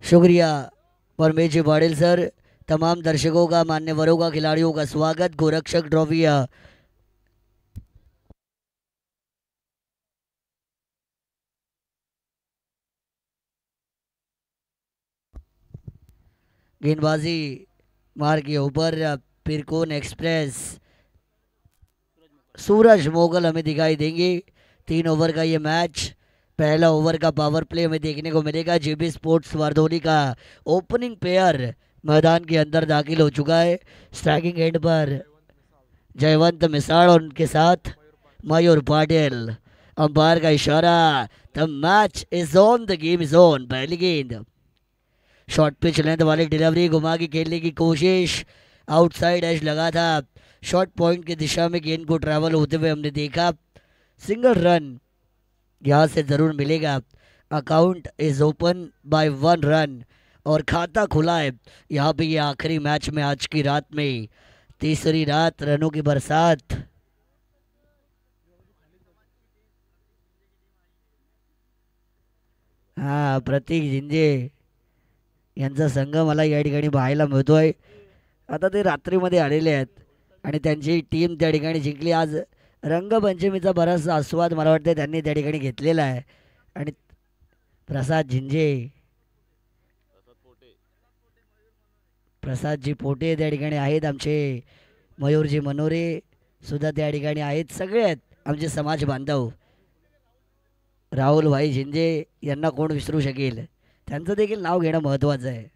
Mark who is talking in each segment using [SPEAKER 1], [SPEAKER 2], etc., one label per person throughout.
[SPEAKER 1] शुक्रिया परमेश जी पाटिल सर। तमाम दर्शकों का, मान्यवरों का, खिलाड़ियों का स्वागत। गोरक्षक ट्रॉफी गेंदबाजी मार के ऊपर पिरकोन एक्सप्रेस सूरज मोगल हमें दिखाई देंगे। 3 ओवर का ये मैच, पहला ओवर का पावर प्ले हमें देखने को मिलेगा। जेबी स्पोर्ट्स वारदोली का ओपनिंग पेयर मैदान के अंदर दाखिल हो चुका है। स्ट्राइकिंग एंड पर जयवंत मिसाड़ और उनके साथ मयूर पाटिल। अंपायर का इशारा, the match is on, the game is on. पहली गेंद शॉर्ट पिच लेंथ वाली डिलीवरी, घुमा के खेलने की कोशिश, आउटसाइड एज लगा था। शॉर्ट पॉइंट की दिशा में गेंद को ट्रैवल होते हुए हमने देखा। सिंगल रन यहाँ से ज़रूर मिलेगा। Account is open by 1 run और खाता खुला है यहाँ पे। ये आखिरी मैच में आज की रात में, तीसरी रात, रनों की बरसात। हा, प्रतीक झिंजे यांचा संघ मला या ठिकाणी पाहायला मिळतोय। आता ते रात्रीमध्ये आलेले आहेत आणि त्यांची टीम त्या ठिकाणी जिंकली आज। रंगपंचमीचा बराचसा आस्वाद मला वाटतं त्यांनी त्या ठिकाणी घेतलेला आहे। आणि प्रसाद झिंजे, प्रसादजी पोटे त्या ठिकाणी आहेत, आमचे मयूरजी मनोरे सुद्धा त्या ठिकाणी आहेत। सगळे आहेत आमचे समाज बांधव। राहुल भाई झिंजे यांना कोण विसरू शकेल, त्यांचं देखील नाव घेणं महत्त्वाचं आहे।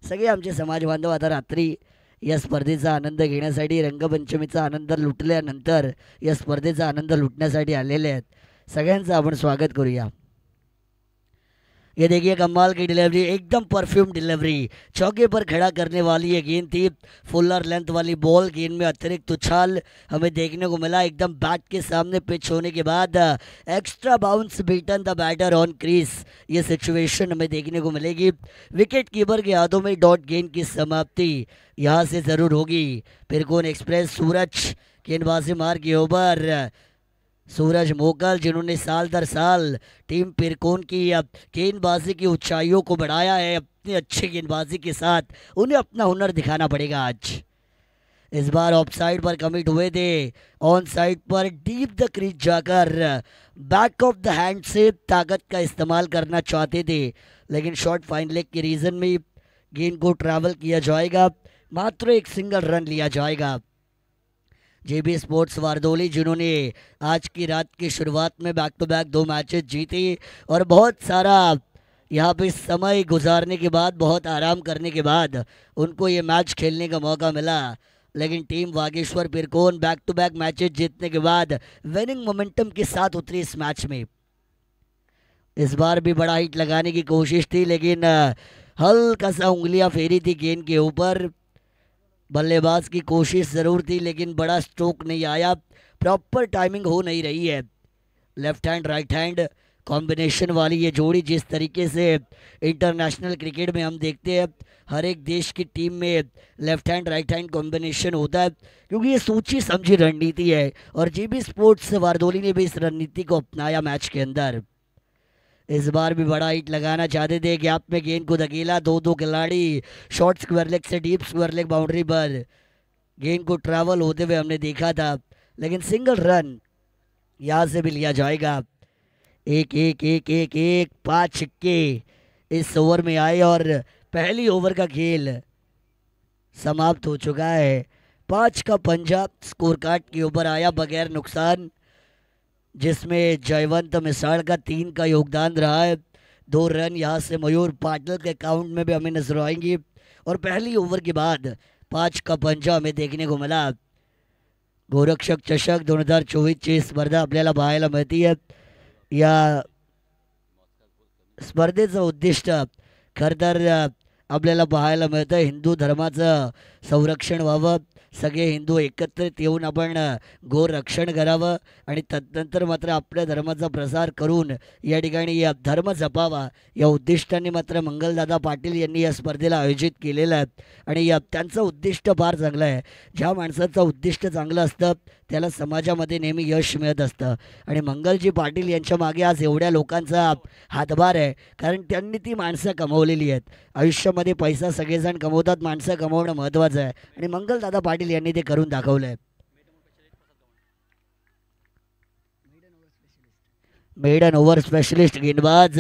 [SPEAKER 1] सगळे आमचे समाज बांधव आता रात्री या स्पर्धेचा आनंद घेण्यासाठी, रंगपंचमीचा आनंद लुटल्यानंतर या स्पर्धेचा आनंद लुटण्यासाठी आलेले आहेत। सगळ्यांचं आपण स्वागत करूया। ये देखिए कमाल की डिलीवरी, एकदम परफ्यूम डिलीवरी, चौके पर खड़ा करने वाली ये गेंद थी। फुलर लेंथ वाली बॉल, गेंद में अतिरिक्त उछाल हमें देखने को मिला। एकदम बैट के सामने पिच होने के बाद extra bounce beaten the batter on crease, ये सिचुएशन हमें देखने को मिलेगी। विकेट कीपर के हाथों में डॉट गेंद की समाप्ति यहाँ से ज़रूर होगी। पिरकोन एक्सप्रेस सूरज गेंदबाजी मार के ओवर, सूरज मोगल जिन्होंने साल दर साल टीम पिरकोन की गेंदबाजी की ऊंचाइयों को बढ़ाया है अपनी अच्छी गेंदबाजी के साथ, उन्हें अपना हुनर दिखाना पड़ेगा आज। इस बार ऑफ साइड पर कमिट हुए थे, on side per deep the crease जाकर बैक ऑफ द हैंड से ताकत का इस्तेमाल करना चाहते थे, लेकिन शॉर्ट फाइन लेग के रीजन में गेंद को ट्रैवल किया जाएगा। मात्र एक सिंगल रन लिया जाएगा। जेबी स्पोर्ट्स वारदोली जिन्होंने आज की रात की शुरुआत में बैक टू बैक 2 मैचेस जीते और बहुत सारा यहाँ पे समय गुजारने के बाद, बहुत आराम करने के बाद उनको ये मैच खेलने का मौका मिला। लेकिन टीम वागेश्वर पिरकोन बैक टू बैक मैचेस जीतने के बाद विनिंग मोमेंटम के साथ उतरी इस मैच में। इस बार भी बड़ा हिट लगाने की कोशिश थी, लेकिन हल्का सा उंगलियां फेरी थी गेंद के ऊपर। बल्लेबाज की कोशिश ज़रूर थी, लेकिन बड़ा स्ट्रोक नहीं आया। प्रॉपर टाइमिंग हो नहीं रही है। Left hand right hand combination वाली ये जोड़ी, जिस तरीके से इंटरनेशनल क्रिकेट में हम देखते हैं हर एक देश की टीम में left hand right hand combination होता है, क्योंकि ये सोची समझी रणनीति है। और जीबी स्पोर्ट्स वारदोली ने भी इस रणनीति को अपनाया मैच के अंदर। इस बार भी बड़ा हिट लगाना चाहते थे, गैप में गेंद को धकेला, दो दो खिलाड़ी शॉर्ट स्क्वायर लेग से डीप स्क्वायर लेग बाउंड्री पर गेंद को ट्रैवल होते हुए हमने देखा था, लेकिन सिंगल रन यहाँ से भी लिया जाएगा। एक एक एक एक एक 5 छक्के इस ओवर में आए और पहली ओवर का खेल समाप्त हो चुका है। 5 का पंजा स्कोर कार्ड के ऊपर आया बगैर नुकसान, जिसमें जयवंत मिसाड़ का 3 का योगदान रहा है। 2 रन यहाँ से मयूर पाटिल के अकाउंट में भी हमें नजर आएंगी। और पहली ओवर के बाद 5 का पंजा हमें देखने को मिला। गोरक्षक चषक 2024ची स्पर्धा आपल्याला पाहायला मिळते आहे। या स्पर्धेचं उद्दिष्ट खरं तर आपल्याला पाहायला मिळतं हिंदू धर्माचं संरक्षण व्हावं, सगळे हिंदू एकत्रित येऊन आपण गोरक्षण करावं आणि तदनंतर मात्र आपल्या धर्माचा प्रसार करून या ठिकाणी या धर्म जपावा, या उद्दिष्टाने मात्र मंगलदादा पाटील यांनी या स्पर्धेला आयोजित केलेलं आहे। आणि या त्यांचं उद्दिष्ट फार चांगलं आहे। ज्या माणसाचं उद्दिष्ट चांगलं असतं त्याला समाजामध्ये नेहमी यश मिळत असतं. आणि मंगलजी पाटील यांच्या मागे आज एवढ्या लोकांचा हातभार आहे, कारण त्यांनी ती माणसं कमवलेली आहेत. आयुष्यामध्ये पैसा सगळेजण कमवतात, माणसं कमवणं महत्त्वाचं आहे आणि मंगलदादा पाटील यांनी ते करून दाखवलं आहे. मेडन ओवर स्पेशलिस्ट गेंदबाज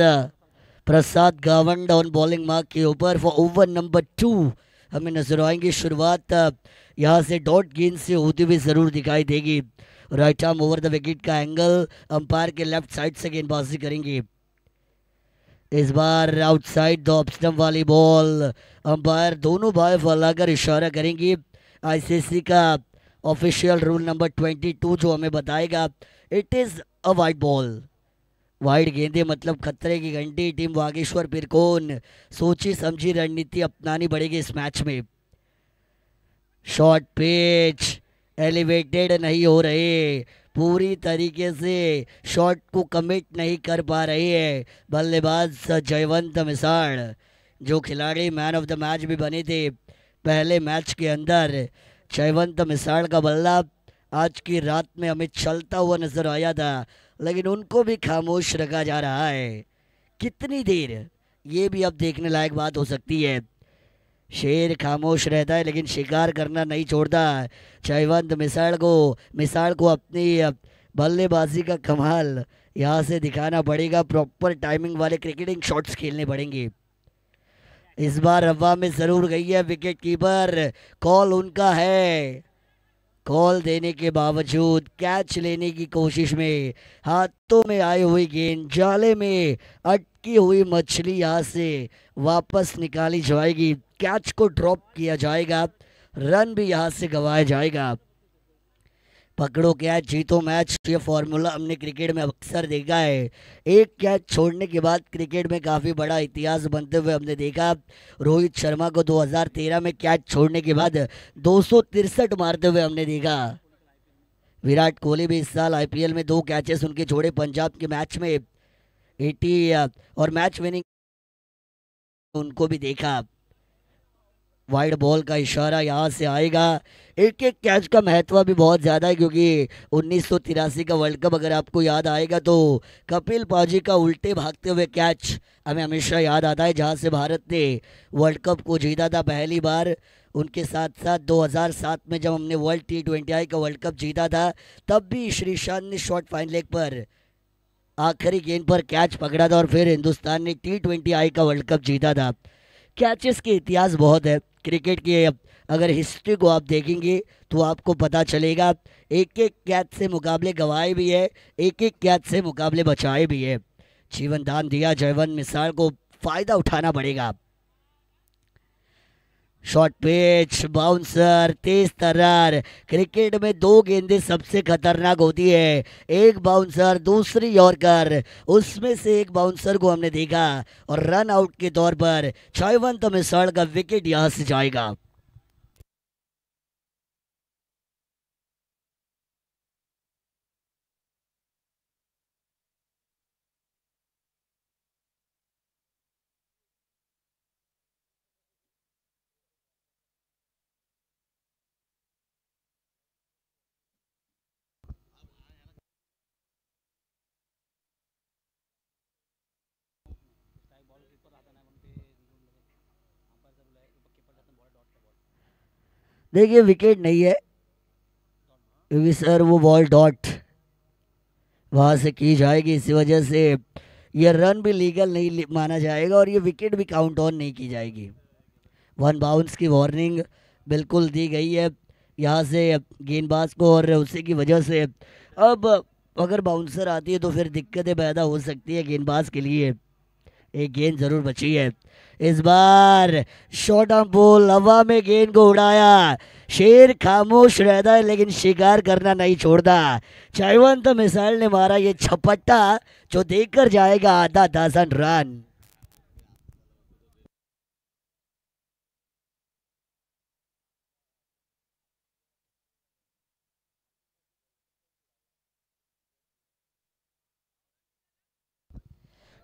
[SPEAKER 1] प्रसाद गावंड ऑन बॉलिंग मार्क के ऊपर फॉर ओवर नंबर 2 हमें नजर आएंगे। शुरुआत यहाँ से डॉट गेंद से होती हुई ज़रूर दिखाई देगी। Right arm over the wicket का एंगल, अंपायर के लेफ्ट साइड से गेंदबाजी करेंगे। इस बार आउटसाइड द ऑफ स्टंप वाली बॉल, अंपायर दोनों बाएं फैलाकर इशारा करेंगे। आईसीसी का ऑफिशियल रूल नंबर 22 जो हमें बताएगा, it is a wide ball. Wide गेंदे मतलब खतरे की घंटी। टीम बागेश्वर पिरकोन सोची समझी रणनीति अपनानी पड़ेगी इस मैच में। शॉर्ट पिच एलिवेटेड नहीं हो रहे, पूरी तरीके से शॉट को कमिट नहीं कर पा रहे हैं बल्लेबाज जयवंत मिसाल, जो खिलाड़ी मैन ऑफ द मैच भी बने थे पहले मैच के अंदर। जयवंत मिसाल का बल्ला आज की रात में हमें चलता हुआ नजर आया था, लेकिन उनको भी खामोश रखा जा रहा है। कितनी देर, ये भी अब देखने लायक बात हो सकती है। शेर खामोश रहता है लेकिन शिकार करना नहीं छोड़ता। जयवंत मिसाल को अपनी बल्लेबाजी का कमाल यहाँ से दिखाना पड़ेगा। प्रॉपर टाइमिंग वाले क्रिकेटिंग शॉट्स खेलने पड़ेंगे। इस बार हवा में ज़रूर गई है विकेट कीपर, कॉल उनका है। कॉल देने के बावजूद कैच लेने की कोशिश में हाथों में आई हुई गेंद, जाले में अटकी हुई मछली यहाँ से वापस निकाली जाएगी। कैच को ड्रॉप किया जाएगा, रन भी यहाँ से गंवाया जाएगा। पकड़ो कैच जीतो मैच, ये फॉर्मूला हमने क्रिकेट में अक्सर देखा है। एक कैच छोड़ने के बाद क्रिकेट में काफ़ी बड़ा इतिहास बनते हुए हमने देखा। रोहित शर्मा को 2013 में कैच छोड़ने के बाद 263 मारते हुए हमने देखा। विराट कोहली भी इस साल आईपीएल में 2 कैचेस उनके छोड़े पंजाब के मैच में 80 और मैच विनिंग उनको भी देखा। वाइड बॉल का इशारा यहाँ से आएगा। एक एक कैच का महत्व भी बहुत ज़्यादा है, क्योंकि 1983 का वर्ल्ड कप अगर आपको याद आएगा तो कपिल पाजी का उल्टे भागते हुए कैच हमें हमेशा याद आता है, जहाँ से भारत ने वर्ल्ड कप को जीता था पहली बार। उनके साथ साथ 2007 में जब हमने वर्ल्ड T20I का वर्ल्ड कप जीता था, तब भी श्रीशांत ने शॉर्ट फाइन लेग पर आखिरी गेंद पर कैच पकड़ा था और फिर हिंदुस्तान ने T20I का वर्ल्ड कप जीता था। कैचेस के इतिहास बहुत है क्रिकेट के। अगर हिस्ट्री को आप देखेंगे तो आपको पता चलेगा, एक एक कैच से मुकाबले गंवाए भी है, एक एक कैच से मुकाबले बचाए भी है। जीवन दान दिया जयवंत मिसाल को, फ़ायदा उठाना पड़ेगा। शॉर्ट पिच, बाउंसर, तेज तर्रार। क्रिकेट में 2 गेंदें सबसे खतरनाक होती है, एक बाउंसर दूसरी यॉर्कर। उसमें से एक बाउंसर को हमने देखा और रन आउट के तौर पर जयवंत मिसाल का विकेट यहां से जाएगा। देखिए विकेट नहीं है, क्योंकि सर वो बॉल डॉट वहाँ से की जाएगी, इसी वजह से ये रन भी लीगल नहीं माना जाएगा और ये विकेट भी काउंट ऑन नहीं की जाएगी। 1 बाउंस की वार्निंग बिल्कुल दी गई है यहाँ से गेंदबाज को, और उसी की वजह से अब अगर बाउंसर आती है तो फिर दिक्कतें पैदा हो सकती है गेंदबाज के लिए। एक गेंद जरूर बची है। इस बार शॉर्ट ऑन बॉल, हवा में गेंद को उड़ाया। शेर खामोश रहता है लेकिन शिकार करना नहीं छोड़ता। जयवंत मिसाल ने मारा ये छपट्टा जो देकर जाएगा आधा डजन रन।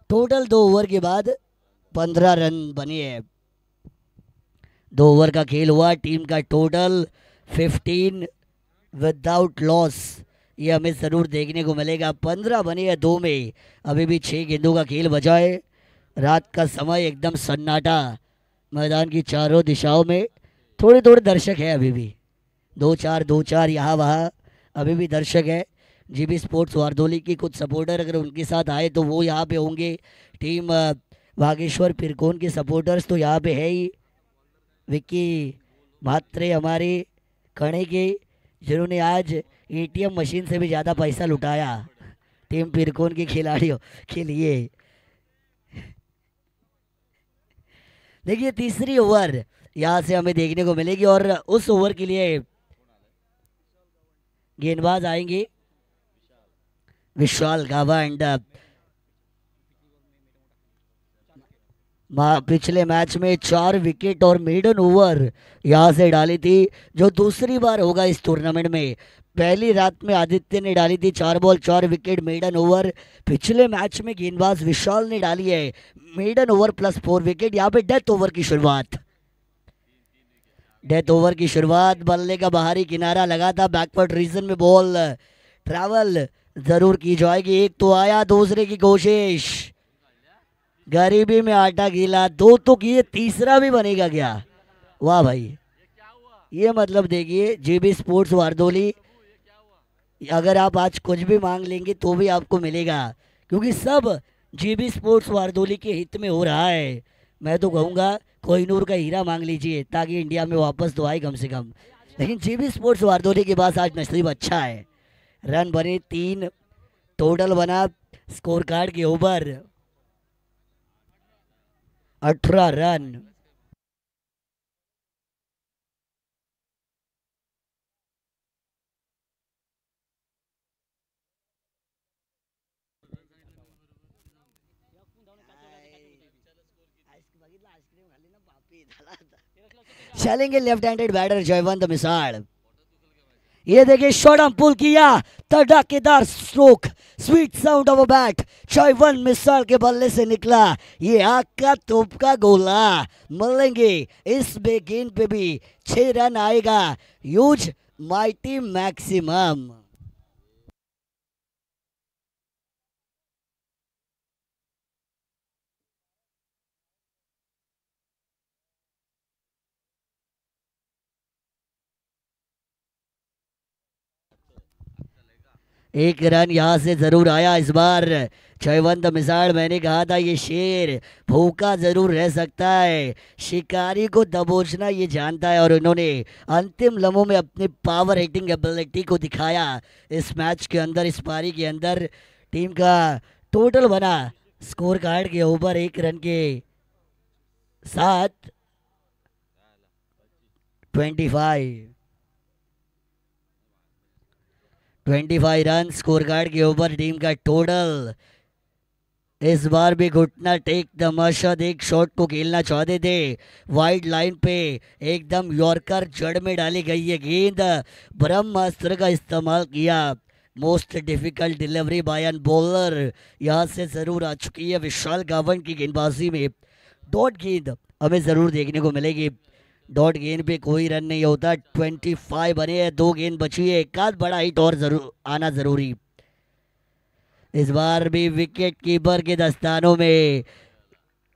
[SPEAKER 1] टोटल 2 ओवर के बाद 15 रन बने हैं। 2 ओवर का खेल हुआ, टीम का टोटल 15 विदाउट लॉस। ये हमें ज़रूर देखने को मिलेगा। 15 बने हैं 2 में, अभी भी 6 गेंदों का खेल बचा है। रात का समय, एकदम सन्नाटा मैदान की चारों दिशाओं में। थोड़े थोड़े दर्शक है अभी भी, दो चार यहाँ वहाँ अभी भी दर्शक है। जीबी स्पोर्ट्स वारदोली की कुछ सपोर्टर अगर उनके साथ आए तो वो यहाँ पे होंगे। टीम बागेश्वर पिरकोन के सपोर्टर्स तो यहाँ पे है ही। विक्की म्हात्रे हमारे खड़े के, जिन्होंने आज एटीएम मशीन से भी ज़्यादा पैसा लुटाया टीम पिरकोन के खिलाड़ियों के लिए। देखिए तीसरी ओवर यहाँ से हमें देखने को मिलेगी और उस ओवर के लिए गेंदबाज आएंगे विशाल गावंड। पिछले मैच में 4 विकेट और मेडन ओवर यहाँ से डाली थी, जो दूसरी बार होगा इस टूर्नामेंट में। पहली रात में आदित्य ने डाली थी 4 बॉल 4 विकेट मेडन ओवर। पिछले मैच में गेंदबाज विशाल ने डाली है मेडन ओवर प्लस 4 विकेट। यहाँ पे डेथ ओवर की शुरुआत, डेथ ओवर की शुरुआत। बल्ले का बाहरी किनारा लगा था, बैकवर्ड रीजन में बॉल ट्रैवल जरूर की जाएगी। एक तो आया, दूसरे की कोशिश, गरीबी में आटा गीला, 2 तो किए, तीसरा भी बनेगा क्या? वाह भाई, ये मतलब देखिए जीबी स्पोर्ट्स वारदोली, अगर आप आज कुछ भी मांग लेंगे तो भी आपको मिलेगा, क्योंकि सब जीबी स्पोर्ट्स वारदोली के हित में हो रहा है। मैं तो कहूँगा कोहिनूर का हीरा मांग लीजिए ताकि इंडिया में वापस तो आए कम से कम। लेकिन जीबी स्पोर्ट्स वारदोली के पास आज नसीब अच्छा है। रन बने 3, टोटल बना स्कोर कार्ड के ऊपर 18 रन। चलेंगे लेफ्ट हैंडेड बैटर जयवंत मिसाल। ये देखिए शॉट हम पुल किया, धमाकेदार stroke, sweet sound of a bat, Jaywant मिसाल के बल्ले से निकला ये आग का तोप का गोला। मिलेंगे इस गेंद पे भी 6 रन आएगा, यूज माइटी मैक्सिमम। एक रन यहाँ से जरूर आया इस बार। जयवंत मिसाल, मैंने कहा था ये शेर भूखा जरूर रह सकता है, शिकारी को दबोचना ये जानता है, और इन्होंने अंतिम लम्हों में अपनी पावर हिटिंग एबिलिटी को दिखाया इस मैच के अंदर, इस पारी के अंदर। टीम का टोटल बना स्कोर कार्ड के ऊपर 1 रन के साथ 25 रन स्कोर कार्ड के ऊपर टीम का टोटल। इस बार भी घुटना टेक तमाशा देख शॉट को खेलना चाहते थे, वाइड लाइन पे एकदम यॉर्कर जड़ में डाली गई है गेंद, ब्रह्मास्त्र का इस्तेमाल किया। Most difficult delivery by an bowler यहाँ से जरूर आ चुकी है विशाल गावन की गेंदबाजी में। डॉट गेंद हमें जरूर देखने को मिलेगी। डॉट गेंद पे कोई रन नहीं होता। 25 बने हैं, 2 गेंद बची है, एक आध बड़ा हिट और जरूर आना जरूरी। इस बार भी विकेट कीपर के दस्तानों में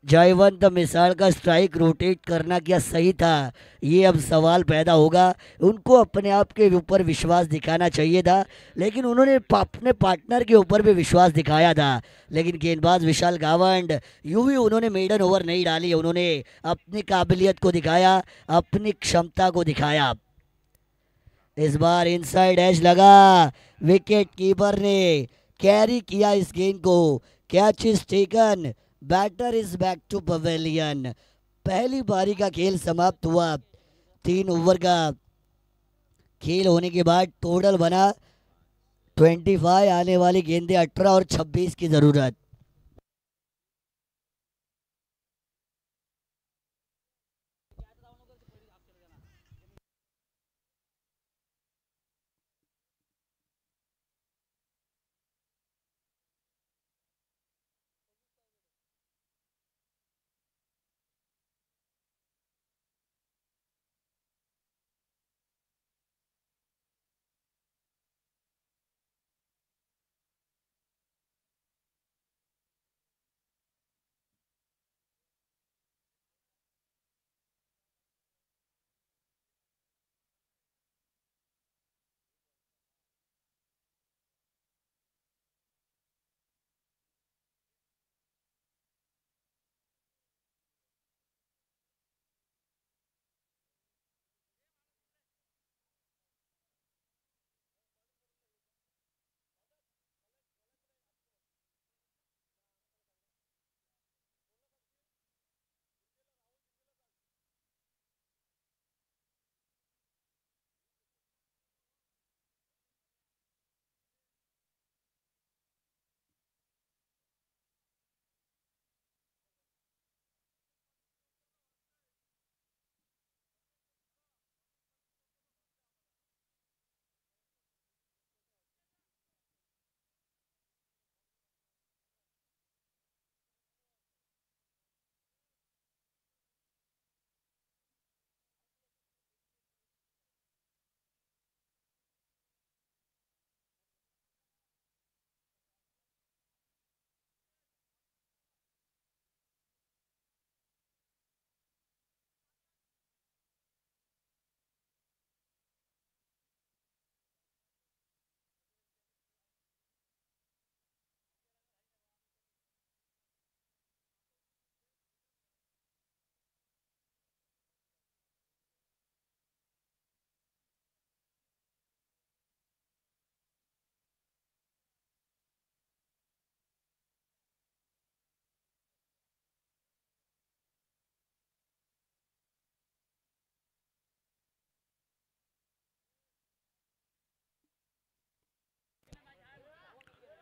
[SPEAKER 1] जयवंत मिसाल का स्ट्राइक रोटेट करना क्या सही था, ये अब सवाल पैदा होगा। उनको अपने आप के ऊपर विश्वास दिखाना चाहिए था, लेकिन उन्होंने अपने पार्टनर के ऊपर भी विश्वास दिखाया था। लेकिन गेंदबाज विशाल गावंड, यूं ही उन्होंने मेडन ओवर नहीं डाली, उन्होंने अपनी काबिलियत को दिखाया, अपनी क्षमता को दिखाया। इस बार इनसाइड एज लगा, विकेट कीपर ने कैरी किया इस गेंद को। Catch is taken, batter is back to pavilion. पहली पारी का खेल समाप्त हुआ। 3 ओवर का खेल होने के बाद टोटल बना 25, आने वाली गेंदें 18 और 26 की जरूरत।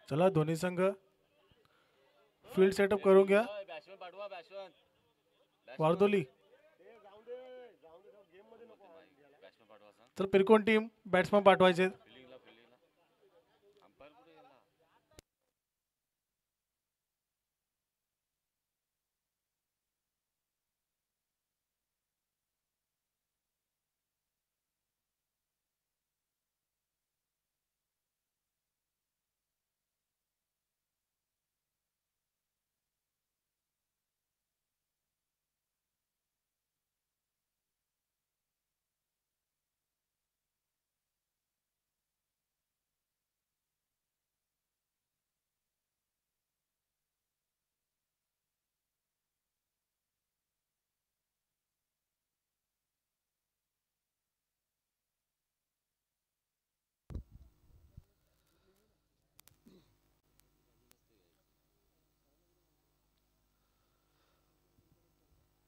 [SPEAKER 2] चला दोन्ही संघ फील्ड सेटअप करून घ्या. वारदोली तर पिरकोन टीम बॅट्समन पाठवायचे.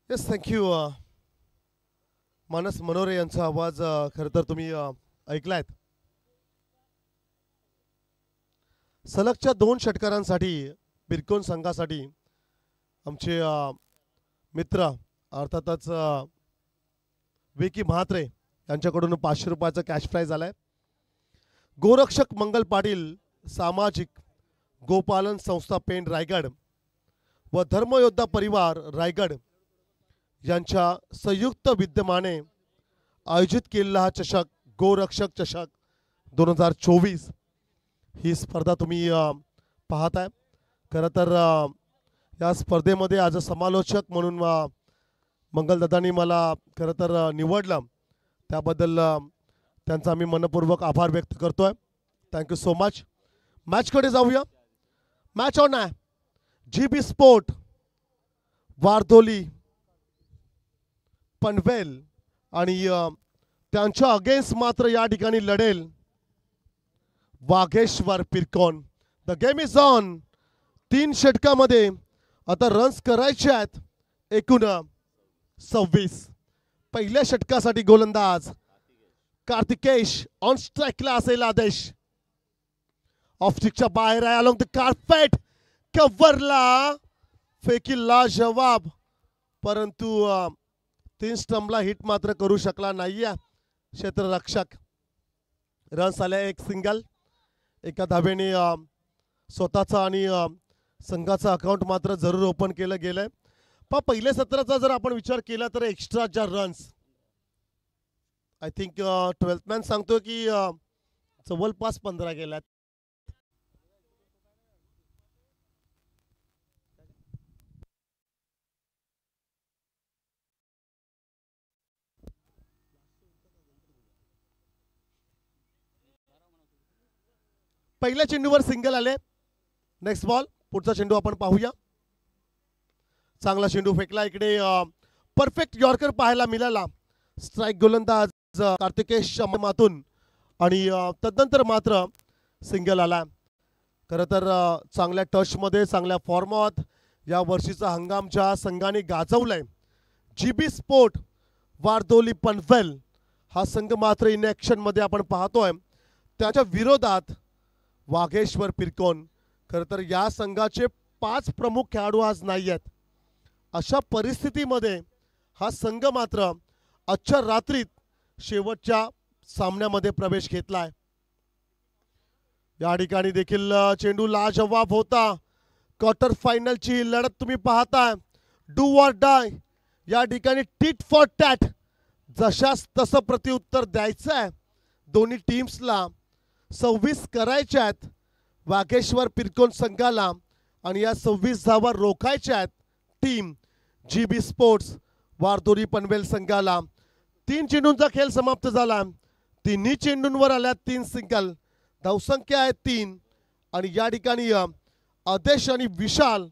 [SPEAKER 3] Yes thank you. मानस मनोरे यांचा आवाज खरं तर तुम्ही ऐकलायत. सलगच्या 2 षटकारांसाठी पिरकोन संघासाठी आमचे मित्र अर्थातच विकी म्हात्रे यांच्याकडून 500 रुपयाचं कॅश प्राइज आलाय. गोरक्षक मंगल पाटील सामाजिक गोपालन संस्था पेण रायगड व धर्मयोद्धा परिवार रायगड यांच्या संयुक्त विद्यमाने आयोजित केलेला हा चषक गोरक्षक चषक 2024 ही स्पर्धा तुम्ही पाहताय. खरं तर या स्पर्धेमध्ये आज समालोचक म्हणून मंगलदादांनी मला खरं तर निवडलं, त्याबद्दल त्यांचा आम्ही मनपूर्वक आभार व्यक्त करतोय. Thank you so much. मॅचकडे जाऊया. मॅच ऑन आहे. GB स्पोर्ट वारदोली पनवेल आणि त्यांच्या अगेन्स्ट मात्र या ठिकाणी लढेल Wagheshwar Pirkon. The game is on. 3 षटकामध्ये आता रन्स करायचे आहेत एकूण 26. पहिल्या षटकासाठी गोलंदाज कार्तिकेश ऑन स्ट्राईकला असेल आदेश. ऑफस्टिकच्या बाहेर आहे अलॉंग द कार्पेट. कव्हरला फेकीला जवाब, परंतु 3 स्टंपला हिट मात्र करू शकला नाहीये क्षेत्ररक्षक. रन्स आले 1 सिंगल. एका धावेने स्वतःचा आणि संघाचा अकाउंट मात्र जरूर ओपन केलं गेलंय. पण पहिल्या सत्राचा जर आपण विचार केला तर एक्स्ट्रा ज्या runs I think 12th man सांगतो की जवळपास 15 गेल्यात. पहिल्या चेंडूवर सिंगल आले. Next ball. पुढचा चेंडू आपण पाहूया. चांगला चेंडू फेकला इकडे. परफेक्ट यॉर्कर पाहायला मिळाला. स्ट्राईक गोलंदाज कार्तिकेश मातून आणि तदनंतर मात्र सिंगल आला. खरं तर चांगल्या टचमध्ये चांगल्या फॉर्मात या वर्षीचा हंगाम ज्या संघाने गाजवलाय GB स्पोर्ट वारदोली पनवेल हा संघ मात्र इन ॲक्शनमध्ये आपण पाहतोय. त्याच्या विरोधात वाघेश्वर पिरकोन. खरं तर या संघाचे 5 प्रमुख खेळाडू आज नाही आहेत. अशा परिस्थितीमध्ये हा संघ मात्र आजच्या रात्रीत शेवटच्या सामन्यामध्ये प्रवेश घेतलाय. या ठिकाणी देखील चेंडू लाजवाब होता. क्वार्टर फायनलची लढत तुम्ही पाहताय. Do or die. या ठिकाणी टिट फॉर टॅट. जशास तसं प्रत्युत्तर द्यायचं आहे दोन्ही टीम्सला. 26 करायच्या आहेत वाघेश्वर पिरकोन संघाला आणि या 26 धावा रोखायच्या आहेत team GB sports Wardoli Panvel संघाला. 3 चेंडूंचा खेळ समाप्त झाला. 3ही चेंडूंवर आल्या 3 सिंगल. धावसंख्या आहे 3 आणि या ठिकाणी आदेश आणि विशाल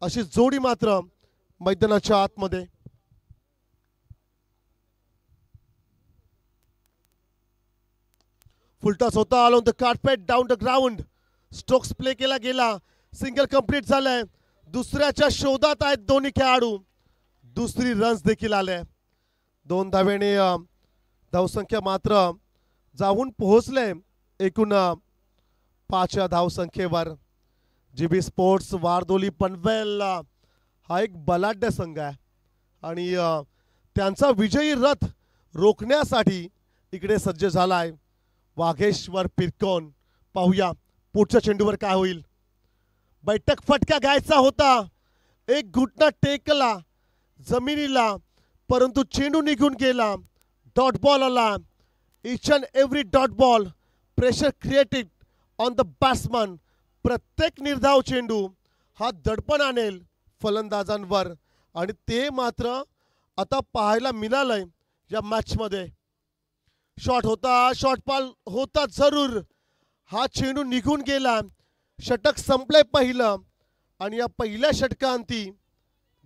[SPEAKER 3] अशी जोडी मात्र मैदानाच्या आतमध्ये. फुलटॉस होता. On the carpet down the ground. Strokes play केला गेला. सिंगल कंप्लीट झालंय. दुसऱ्याच्या शोधात आहेत दोन्ही खेळाडू. दुसरी रन्स देखील आले. 2 धावेने धावसंख्या मात्र जाऊन पोहोचले एकूण 5 धावसंख्येवर. GB स्पोर्ट्स वारदोली पनवेल हा एक बलाढ्य संघ आहे आणि त्यांचा विजयी रथ रोखण्यासाठी इकडे सज्ज झाला आहे वाघेश्वर पिरकोन. पाहूया पुढच्या चेंडूवर काय होईल. बैठक फटका घ्यायचा होता, एक घुटना टेकला जमिनीला, परंतु चेंडू निघून गेला. डॉट बॉल आला. Each and every dot ball pressure created on the batsman. प्रत्येक निर्धाव चेंडू हा दडपण आणेल फलंदाजांवर आणि ते मात्र आता पाहायला मिळालंय या मॅचमध्ये. शॉट होता, शॉट बॉल होता जरूर. हा चेंडू निघून गेला. षटक संपले पहिलं आणि या पहिल्या षटकांती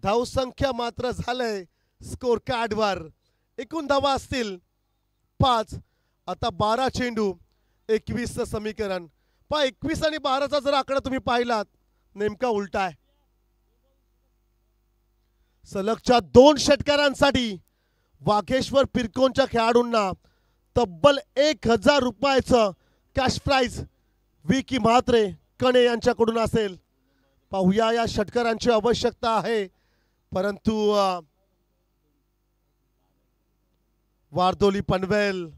[SPEAKER 3] धावसंख्या मात्र झालंय स्कोर कार्डवर. एकूण धावा असतील 5. आता 12 चेंडू 21चं समीकरण. 21 आणि 12चा जर आकडा तुम्ही पाहिलात नेमका उलटा आहे. सलगच्या 2 षटकारांसाठी वाघेश्वर पिरकोनच्या खेळाडूंना तब्बल 1000 रुपयाचं कॅश प्राइज विकी म्हात्रे कणे यांच्याकडून असेल. पाहूया या षटकारांची आवश्यकता आहे, परंतु वारदोली पनवेल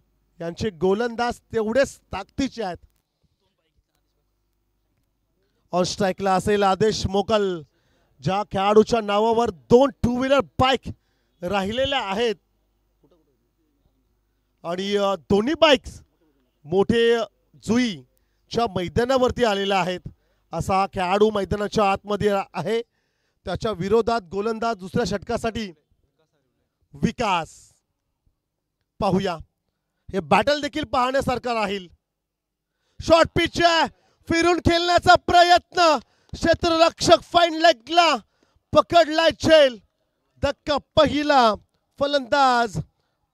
[SPEAKER 3] यांचे गोलंदाज तेवढेच ताकदीचे आहेत. ऑन स्ट्राईकला असेल आदेश मोकल. ज्या खेळाडूच्या नावावर 2 टू व्हीलर बाईक राहिलेल्या आहेत आणि दोन्ही बाईक्स मोठे जुईच्या मैदानावरती आलेल्या आहेत. असा हा खेळाडू मैदानाच्या आतमध्ये आहे. त्याच्या विरोधात गोलंदाज दुसऱ्या षटकासाठी विकास. पाहूया हे बॅटल देखील पाहण्यासारखा राहील. शॉर्ट पिच फिरून खेळण्याचा प्रयत्न. क्षेत्ररक्षक फाईन लेगला पकडलाय झेल. धक्का पहिला. फलंदाज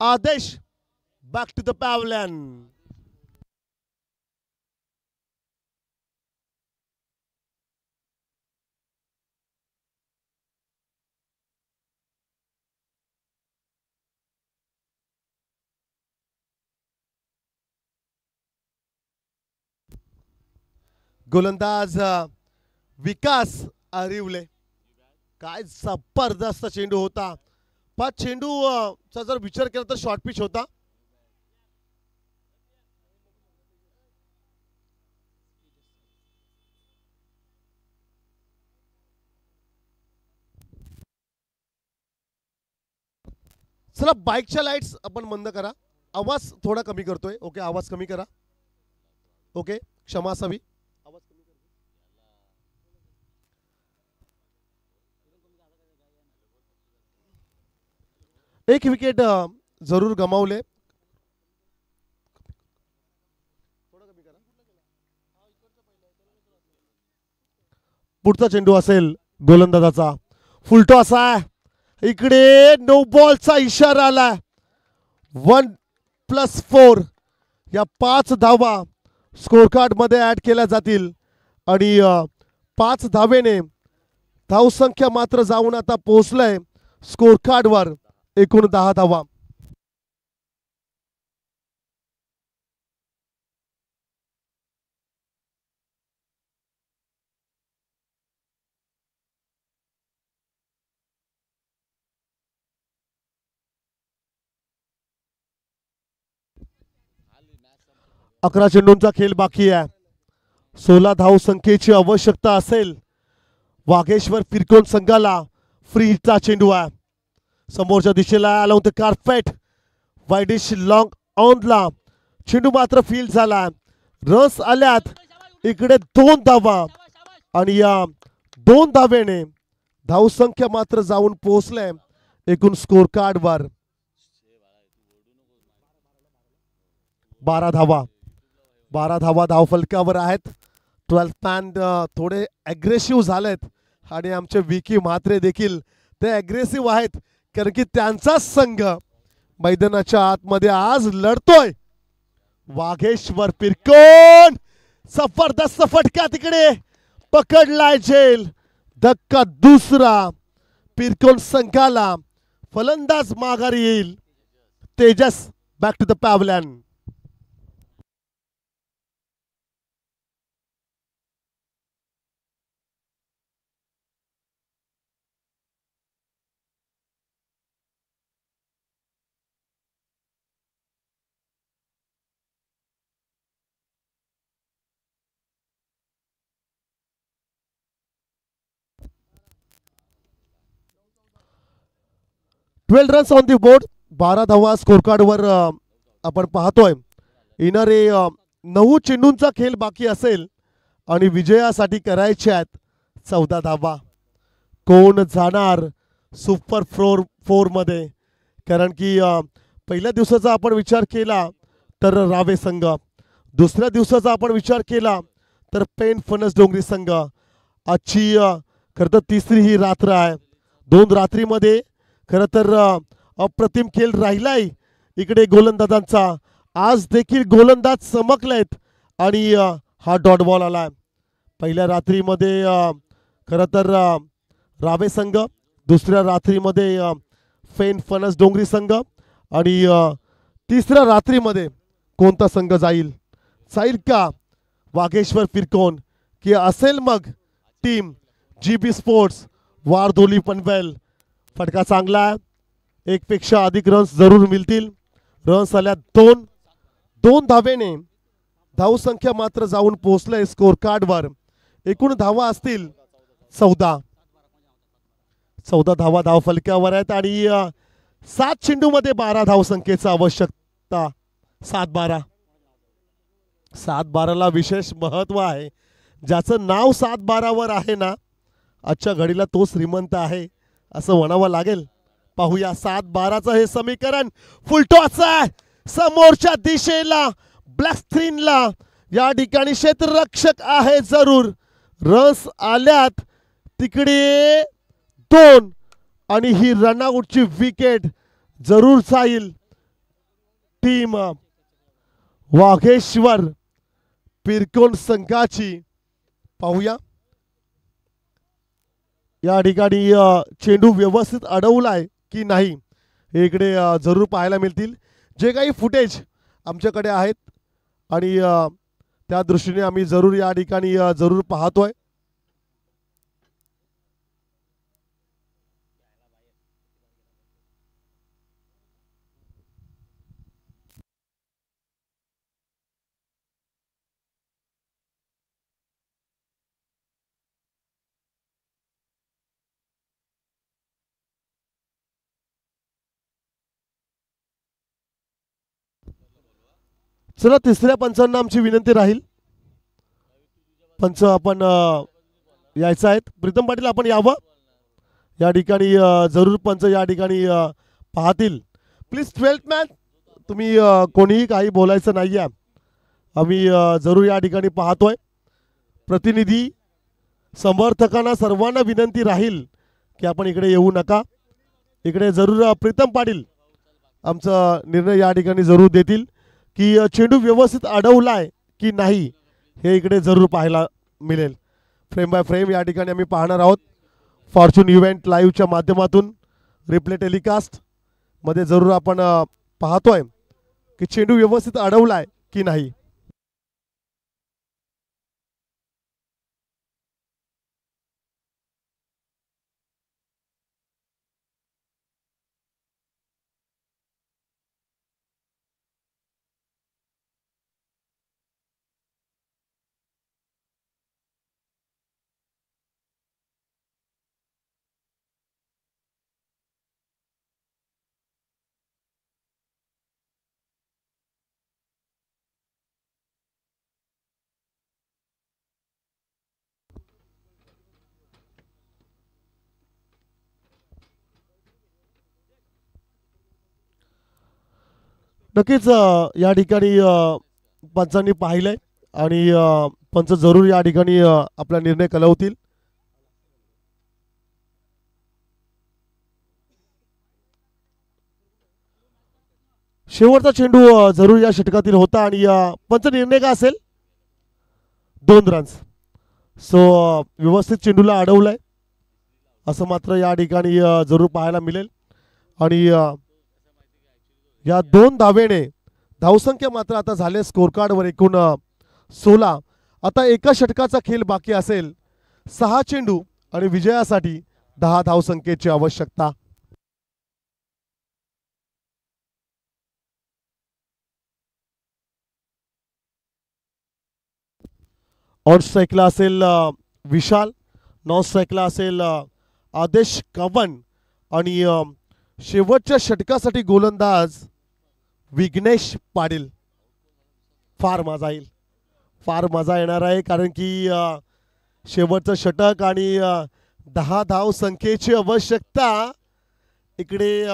[SPEAKER 3] आदेश बॅक टू द पॅव्हलियन. गोलंदाज विकास आरिवले. काय जबरदस्त चेंडू होता. 5 चेंडू चा जर विचार केला तर शॉर्ट पिच होता. चला बाईकच्या लाईट्स आपण बंद करा. आवाज थोडा कमी करतोय. ओके आवाज कमी करा. ओके क्षमा असावी. एक विकेट जरूर गमावले. पुढचा चेंडू असेल गोलंदाजाचा. फुलटो असा इकडे नो बॉलचा इशारा आला. 1+4 या 5 धावा स्कोर कार्ड मध्ये ऍड केल्या जातील आणि 5 धावेने धावसंख्या मात्र जाऊन आता पोहोचलंय स्कोर कार्डवर एकूण 10 धावा. अकरा चेंडूंचा खेळ बाकी आहे. 16 धावसंख्येची आवश्यकता असेल वाघेश्वर पिरकोन संघाला. फ्रीचा चेंडू आहे. समोरच्या दिशेला along the carpet wideish long ऑनला. चेंडू मात्र फील्ड झाला. रन्स आल्यात. इकडे 2 धावा आणि या 2 धावेने धावसंख्या मात्र जाऊन पोहोचले एकूण स्कोर कार्डवर 12 धावा. 12 धावा धावफलकावर आहेत. 12th मॅन थोडे अग्रेसिव्ह झालेत आणि आमचे विकी म्हात्रे देखील ते अग्रेसिव्ह आहेत, कारण की त्यांचा संघ मैदानाच्या आतमध्ये आज लढतोय. वाघेश्वर पिरकोन जबरदस्त फटका तिकडे पकडलाय झेल. धक्का दुसरा. पिरकोन संघाला फलंदाज माघारी येईल. Tejas back to the pavilion. 12 runs on the board, 12 धावा स्कोर कार्डवर आपण पाहतोय. येणारे 9 चेंडूंचा खेळ बाकी असेल आणि विजयासाठी करायचे आहेत 14 धावा. कोण जाणार सुपर 4 मध्ये? कारण की पहिल्या दिवसाचा आपण विचार केला तर रावे संघ, दुसऱ्या दिवसाचा आपण विचार केला तर पेन फणस डोंगरी संघ. आजची खरं तर तिसरी ही रात्र आहे. 2 रात्रीमध्ये खरं तर अप्रतिम खेळ राहिलाय इकडे गोलंदाजांचा. आज देखील गोलंदाज चमकलेत आणि हा डॉट बॉल आलाय. पहिल्या रात्रीमध्ये खरं तर रावे संघ, दुसऱ्या रात्रीमध्ये फेन फणस डोंगरी संघ आणि तिसऱ्या रात्रीमध्ये कोणता संघ जाईल का वाघेश्वर फिरकोन की असेल मग टीम GB स्पोर्ट्स वारधोली पनवेल? फटका चांगला आहे. 1 पेक्षा अधिक रन्स जरूर मिळतील. रन्स आल्या 2 धावेने धावसंख्या मात्र जाऊन पोहोचलंय स्कोर कार्डवर. एकूण धावा असतील 14 धावा धाव फलकावर आहेत आणि 7 चेंडूमध्ये 12 धावसंख्येचा आवश्यकता. 7-12ला विशेष महत्व आहे. ज्याचं नाव 7-12वर आहे ना, आजच्या घडीला तो श्रीमंत आहे असं म्हणावं लागेल. पाहूया 7-12चं हे समीकरण. फुलटॉस आहे समोरच्या दिशेला ब्लॅक स्क्रीनला. या ठिकाणी क्षेत्ररक्षक आहे जरूर. रन्स आल्यात तिकडे 2 आणि ही रनआउटची विकेट जरूर जाईल टीम वाघेश्वर फिरकोन संघाची. पाहूया या ठिकाणी चेंडू व्यवस्थित अडवलाय की नाही हे इकडे जरूर पाहायला मिळतील. जे काही फुटेज आमच्याकडे आहेत आणि त्या दृष्टीने आम्ही जरूर या ठिकाणी जरूर पाहतोय. चला तिसऱ्या पंचांना आमची विनंती राहील. पंच आपण यायचं आहेत. प्रीतम पाटील आपण यावं या ठिकाणी. जरूर पंच या ठिकाणी पाहतील. प्लीज 12th मॅन तुम्ही कोणीही काही बोलायचं नाही आहे. आम्ही जरूर या ठिकाणी पाहतोय. प्रतिनिधी समर्थकांना सर्वांना विनंती राहील की आपण इकडे येऊ नका. इकडे जरूर प्रीतम पाटील आमचा निर्णय या ठिकाणी जरूर देतील की चेंडू व्यवस्थित अडवलाय की नाही हे इकडे जरूर पाहायला मिळेल. फ्रेम बाय फ्रेम या ठिकाणी आम्ही पाहणार आहोत. फॉर्च्यून इव्हेंट लाईव्हच्या माध्यमातून रिप्ले टेलिकास्ट मध्ये जरूर आपण पाहतोय की चेंडू व्यवस्थित अडवलाय की नाही. नक्कीच या ठिकाणी पंचांनी पाहिलंय आणि पंच जरूर या ठिकाणी आपला निर्णय कळवतील. शेवटचा चेंडू जरूर या षटकातील होता आणि पंच निर्णय काय असेल? 2 रन्स. सो व्यवस्थित चेंडूला अडवलाय असं मात्र या ठिकाणी जरूर पाहायला मिळेल आणि या 2 धावेने धावसंख्या मात्र आता झाले स्कोर कार्डवर एकूण 16. आता एका षटकाचा खेळ बाकी असेल. 6 चेंडू आणि विजयासाठी 10 धावसंख्येची आवश्यकता. ऑन स्ट्राईकला असेल विशाल, नॉन स्ट्राईकला असेल आदेश कवन आणि शेवटच्या षटकासाठी गोलंदाज विघ्नेश पाटील. फार मजा येईल, फार मजा येणार आहे, कारण की शेवटचं षटक आणि 10 धाव संख्येची आवश्यकता. इकडे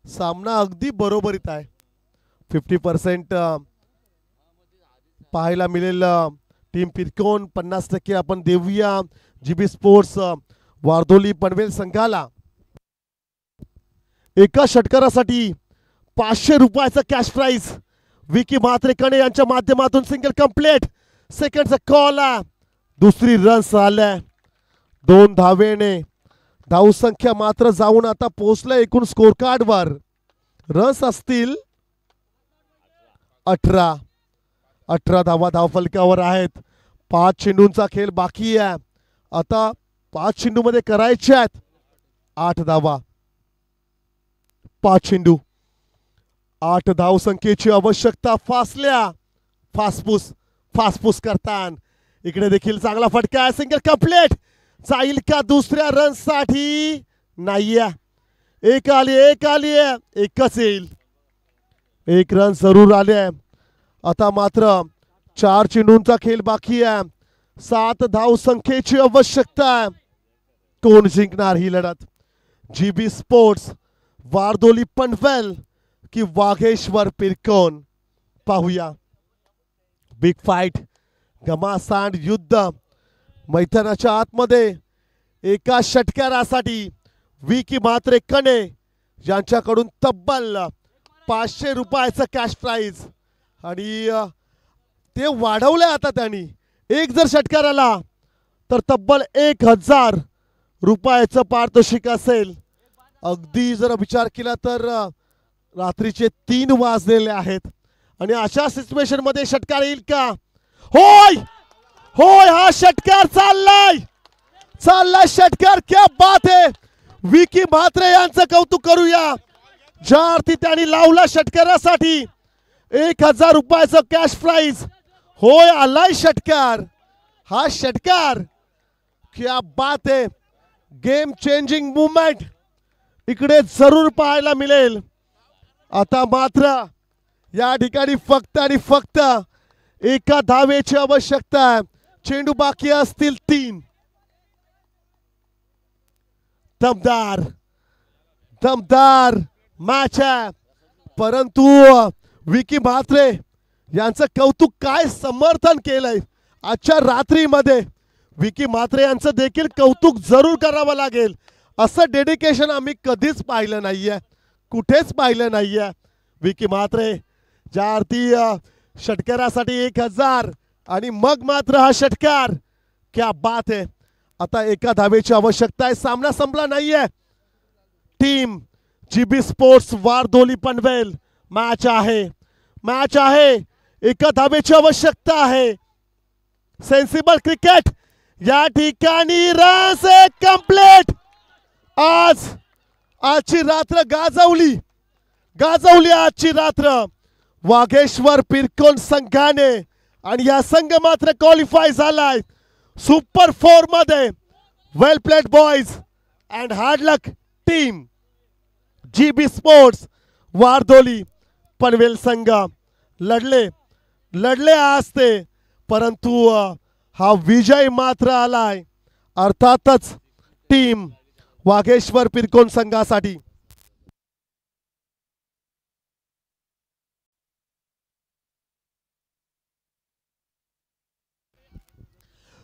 [SPEAKER 3] सामना अगदी बरोबरीत आहे. 50% पाहायला मिळेल टीम पिरकोन, 50% आपण देऊया जीबी स्पोर्ट्स वारदोली पनवेल संघाला. एका षटकारासाठी 500 रुपयाचा कॅश प्राइज. विकी म्हात्रेकडे यांच्या माध्यमातून सिंगल कंप्लीट. सेकंडचा कॉल, दुसरी रन्स आल्या 2 धावेने. धावसंख्या मात्र जाऊन आता पोहोचलं एकूण स्कोर कार्डवर. रन्स असतील 18. 18 धावा धावफलकावर आहेत. 5 चेंडूंचा खेळ बाकी आहे. आता 5 चेंडूमध्ये करायचे आहेत 8 धावा. 5 चेंडू 8 धावसंख्येची आवश्यकता. फासल्या फासपूस करतान. इकडे देखील चांगला फटका आहे. Single complete. जाईल का दुसऱ्या रन साठी? नाहीये. एक आली एकच येईल. 1 रन जरूर आले. आता मात्र 4 चेंडूंचा खेळ बाकी आहे. 7 धावसंख्येची आवश्यकता आहे. कोण जिंकणार ही लढत? जीबी स्पोर्ट्स वारदोली पनवेल की वाघेश्वर पिरकोन? पाहूया. बिग फाईट, घमासांड युद्ध मैदानाच्या आतमध्ये. एका षटकारासाठी विकी म्हात्रे कणे यांच्याकडून तब्बल 500 रुपयाचं कॅश प्राइज. आणि ते वाढवले आता त्यांनी. एक जर षटकार आला तर तब्बल 1000 रुपयाचं पारितोषिक असेल. अगदी जर विचार केला तर रात्रीचे 3 वाजलेले आहेत. आणि अशा सिच्युएशन मध्ये षटकार येईल का? होय होय, हा षटकार चाललाय षटकार. क्या बात है. विकी म्हात्रे यांचं कौतुक करूया. ज्या अर्थी त्यांनी लावला षटकारासाठी 1000 रुपयाचं कॅश प्राइज. होय, आलाय षटकार. हा षटकार क्या बात है. गेम चेंजिंग मूवमेंट इकडे जरूर पाहायला मिळेल. आता मात्र या ठिकाणी फक्त आणि फक्त एका धावेची आवश्यकता आहे. चेंडू बाकी असतील 3. दमदार मॅच आहे. परंतु विकी म्हात्रे यांचं कौतुक, काय समर्थन केलंय आजच्या रात्रीमध्ये. विकी म्हात्रे यांचं देखील कौतुक जरूर करावं लागेल. असं डेडिकेशन आम्ही कधीच पाहिलं नाहीये, कुठेच पाहिलं नाहीये. विकी म्हात्रे ज्या अर्थी षटकारासाठी 1000 आणि मग मात्र हा षटकार. क्या बात है. आता एका धावेची आवश्यकता आहे. सामना संपला नाहीये. टीम जीबी स्पोर्ट्स वारदोली पनवेल मॅच आहे. एका धावेची आवश्यकता आहे. सेन्सिबल क्रिकेट या ठिकाणी रन्स कंप्लीट. आजची रात्र गाजवली आजची रात्र वाघेश्वर पिरकोन संघाने. आणि या संघ मात्र क्वालिफाय झालाय सुपर 4 मध्ये. Well played boys and hard luck team जीबी स्पोर्ट्स वारदोली पनवेल संघ. लढले आज ते, परंतु हा विजय मात्र आलाय अर्थातच टीम वाघेश्वर पिरकोन संघासाठी.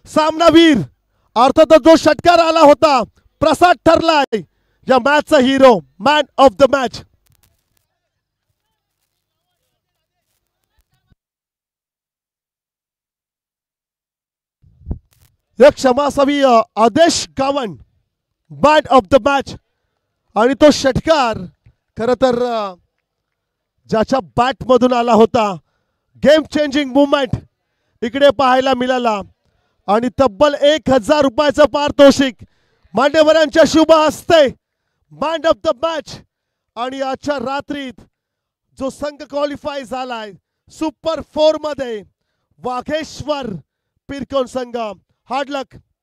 [SPEAKER 3] सामनावीर अर्थातच जो षटकार आला होता प्रसाद ठरलाय या मॅचचा hero, man of the match. एक क्षमासवी Aadesh Gawan, man of the match. आणि तो षटकार खरं तर ज्याच्या बॅट मधून आला होता. गेम चेंजिंग मूवमेंट इकडे पाहायला मिळाला. आणि तब्बल 1000 रुपयाचं पारितोषिक मान्यवरांच्या शुभ हस्ते. Man of the match. आणि आजच्या रात्रीत जो संघ क्वालिफाय झालाय सुपर 4 मध्ये वाघेश्वर पिरकोन संघ. हार्ड लक.